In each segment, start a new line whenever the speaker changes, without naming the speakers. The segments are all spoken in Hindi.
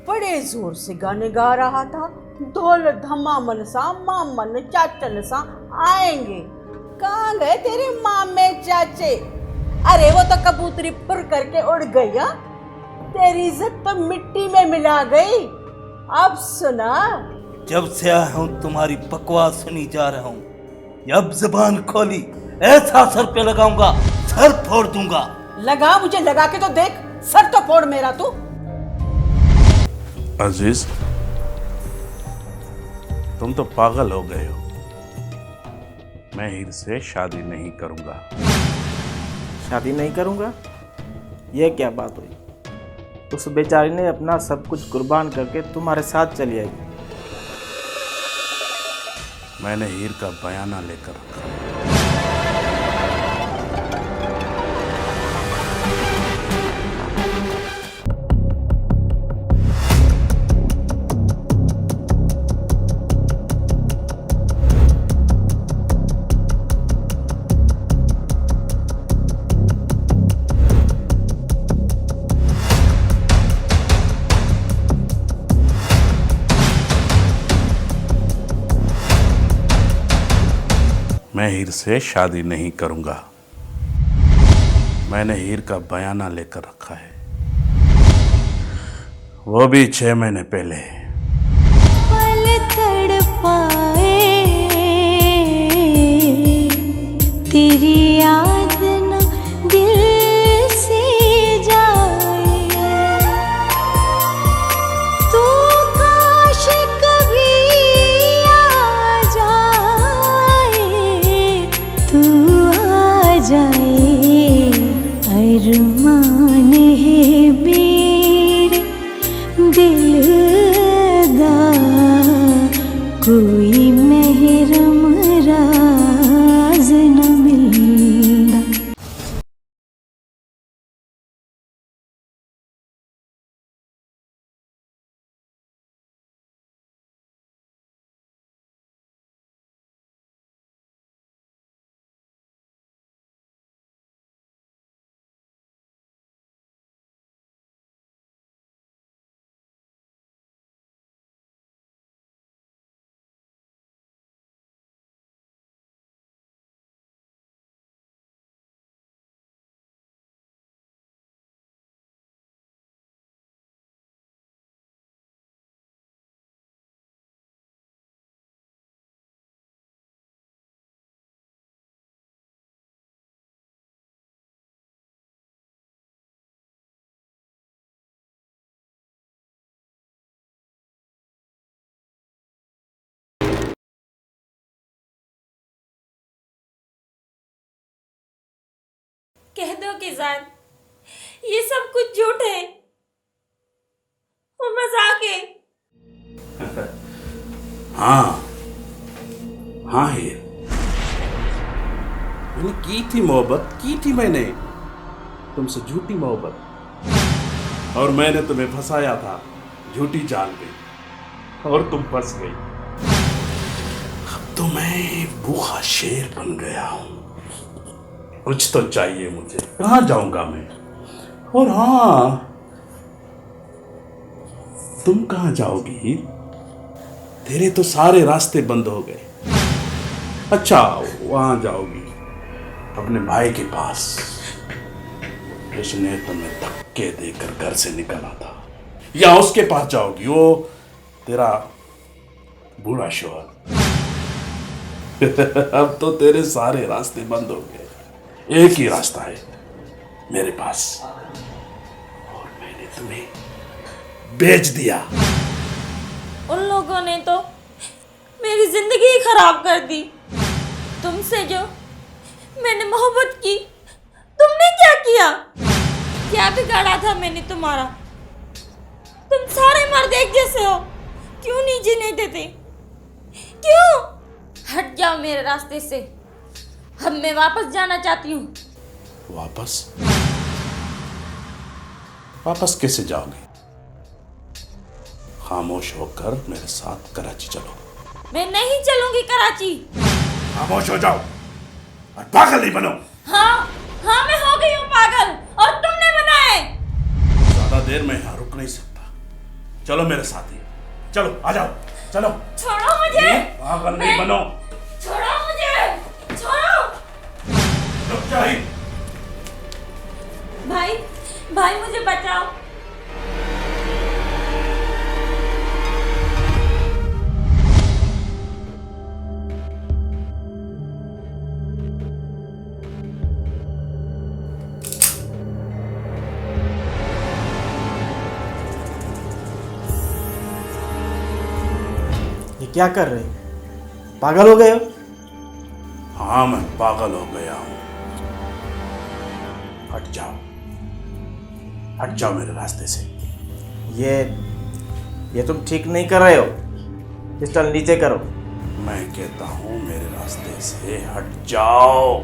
बड़े जोर से गाने गा रहा था, ढोल धमामन सा मामन चाचन सा आएंगे। कहाँ गए तेरे मामे चाचे? अरे वो तो कबूतरी पुर करके उड़ गई। हा? तेरी इज्जत तो मिट्टी में मिला गई। अब सुना,
जब से आया हूं तुम्हारी बकवास सुनी जा रहा हूं। जब जुबान खोली ऐसा सर पे लगाऊंगा, सर फोड़ दूंगा।
लगा, मुझे लगा के तो देख, सर तो फोड़ मेरा तू।
अजीज, तुम तो पागल हो गए हो। मैं हीर से शादी नहीं करूंगा।
शादी नहीं करूंगा? यह क्या बात हुई? उस बेचारी ने अपना सब कुछ कुर्बान करके तुम्हारे साथ चली आई।
मैंने हीर का बयाना लेकर रखा। मैं हीर से शादी नहीं करूंगा। मैंने हीर का बयाना लेकर रखा है, वो भी 6 महीने पहले।
पल तड़पाए तेरी याद न दिल से जाए, तू काश कभी आ जाए, तू आ जाए। अरमान है मेरे दिलदा, कोई महरम राज न मिलदा।
कह दो कि जान, ये सब कुछ झूठ है, वो मजाक है।
हाँ हाँ हीर, मैंने की थी मोहब्बत, की थी मैंने तुमसे झूठी मोहब्बत, और मैंने तुम्हें फंसाया था झूठी जाल में, और तुम फंस गई। अब तो मैं भूखा शेर बन गया हूं। कुछ तो चाहिए मुझे, कहाँ जाऊंगा मैं? और हाँ, तुम कहाँ जाओगी? तेरे तो सारे रास्ते बंद हो गए। अच्छा, वहां जाओगी अपने भाई के पास, जिसने तुम्हें धक्के देकर घर से निकाला था, या उसके पास जाओगी, वो तेरा बूढ़ा शोहर। अब तो तेरे सारे रास्ते बंद हो गए। एक ही रास्ता है मेरे पास, और मैंने तुम्हें बेच दिया।
उन लोगों ने तो मेरी जिंदगी खराब कर दी। तुमसे जो मैंने मोहब्बत की, तुमने क्या किया? क्या बिगाड़ा था मैंने तुम्हारा? तुम सारे मर्द एक जैसे हो, क्यों नहीं जीने देते? क्यों? हट जाओ मेरे रास्ते से। अब मैं वापस जाना चाहती हूँ।
वापस? वापस कैसे जाओगे? खामोश होकर मेरे साथ कराची चलो।
मैं नहीं चलूंगी कराची।
खामोश हो जाओ और पागल नहीं बनो।
हाँ हाँ, मैं हो गई हूँ पागल, और तुमने बनाए।
ज्यादा देर मैं यहाँ रुक नहीं सकता। चलो मेरे साथ ही, चलो आ जाओ, चलो।
छोड़ो मुझे।
पागल नहीं बनो।
छोड़ो मुझे, छोड़ो।
रुक जाइए।
भाई, भाई मुझे बचाओ।
ये क्या कर रहे हो? पागल हो गए हो?
हाँ मैं पागल हो गया हूं। हट जाओ, हट जाओ मेरे रास्ते से।
ये तुम ठीक नहीं कर रहे हो। पिस्टल नीचे करो।
मैं कहता हूं मेरे रास्ते से हट जाओ,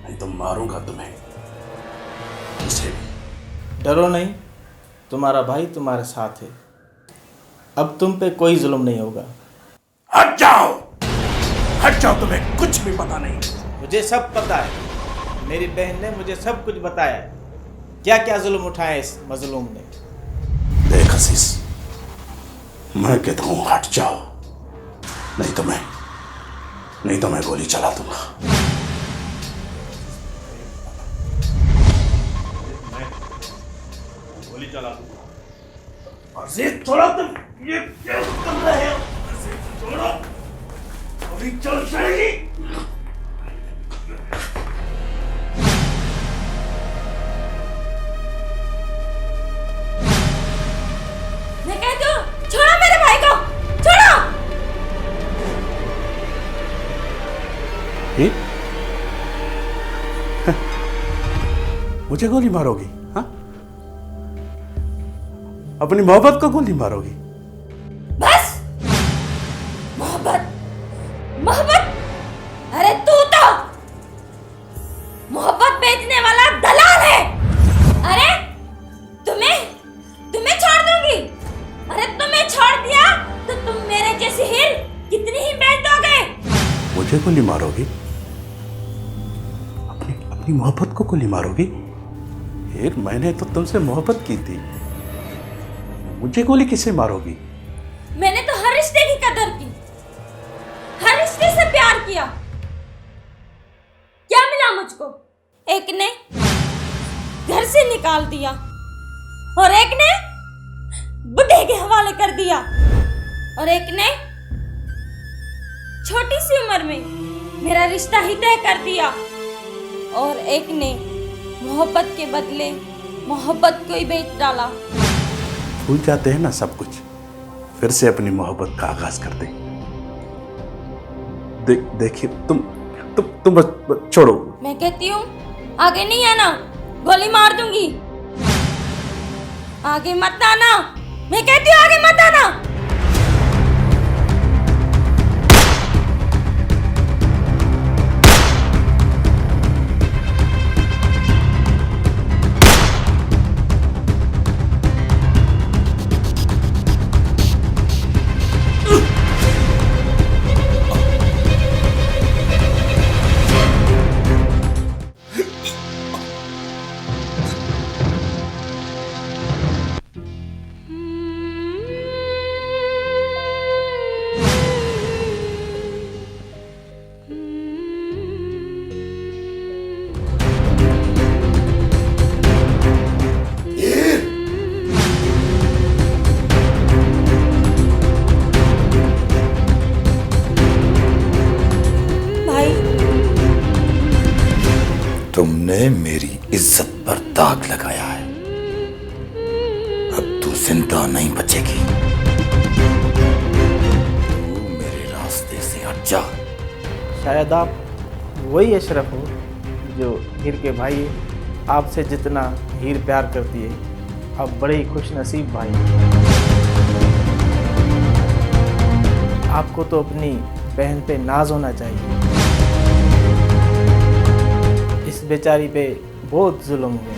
नहीं तो मारूंगा तुम्हें, किसे भी।
डरो नहीं, तुम्हारा भाई तुम्हारे साथ है। अब तुम पे कोई जुल्म नहीं होगा।
हट जाओ, हट जाओ, तुम्हें कुछ भी पता नहीं।
मुझे सब पता है। मेरी बहन ने मुझे सब कुछ बताया। क्या क्या जुल्म उठाए इस मजलूम ने।
देख असीस, मैं कहता हूं हट जाओ, नहीं तो मैं गोली चला दूंगा। गोली चला दूंगा। अजीज छोड़ो तुम, ये क्या कर रहे हो? अजीज छोड़ो, गोली चल जाएगी।
मैं कहती हूँ, छोड़ो मेरे भाई को, छोड़ो।
ये? मुझे गोली मारोगी? हाँ, अपनी मोहब्बत को गोली मारोगी?
बस मोहब्बत, मोहब्बत। अरे तू तो मोहब्बत बेचने वाला दलाल है। अरे तुम्हें छोड़ दूंगी। अरे तुम्हें छोड़ दिया तो तुम मेरे जैसी हीर कितनी ही बेच दोगे।
मुझे गोली मारोगी? अपनी मोहब्बत को गोली मारोगी? हीर, मैंने तो तुमसे मोहब्बत की थी, मुझे गोली किसे मारोगी?
मैंने तो हर रिश्ते की कदर की, हर रिश्ते से प्यार किया। क्या मिला मुझको? एक ने घर से निकाल दिया और एक ने बुढ़े के हवाले कर दिया और एक ने छोटी सी उम्र में मेरा रिश्ता ही तय कर दिया और एक ने मोहब्बत के बदले मोहब्बत को ही बेच डाला।
भूल जाते हैं ना सब कुछ, फिर से अपनी मोहब्बत का आगाज कर दे। देखिए तुम बस छोड़ो।
मैं कहती हूँ आगे नहीं आना, गोली मार दूंगी। आगे मत आना, मैं कहती हूँ आगे मत आना।
तुमने मेरी इज्जत पर दाग लगाया है, अब तू जिंदा नहीं बचेगी। तू मेरे रास्ते से हट जा।
शायद आप वही अशरफ हो जो हीर के भाई है। आपसे जितना हीर प्यार करती है, आप बड़े ही खुश नसीब भाई हैं। आपको तो अपनी बहन पे नाज होना चाहिए। इस बेचारी पे बहुत जुल्म हुए।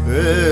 Hey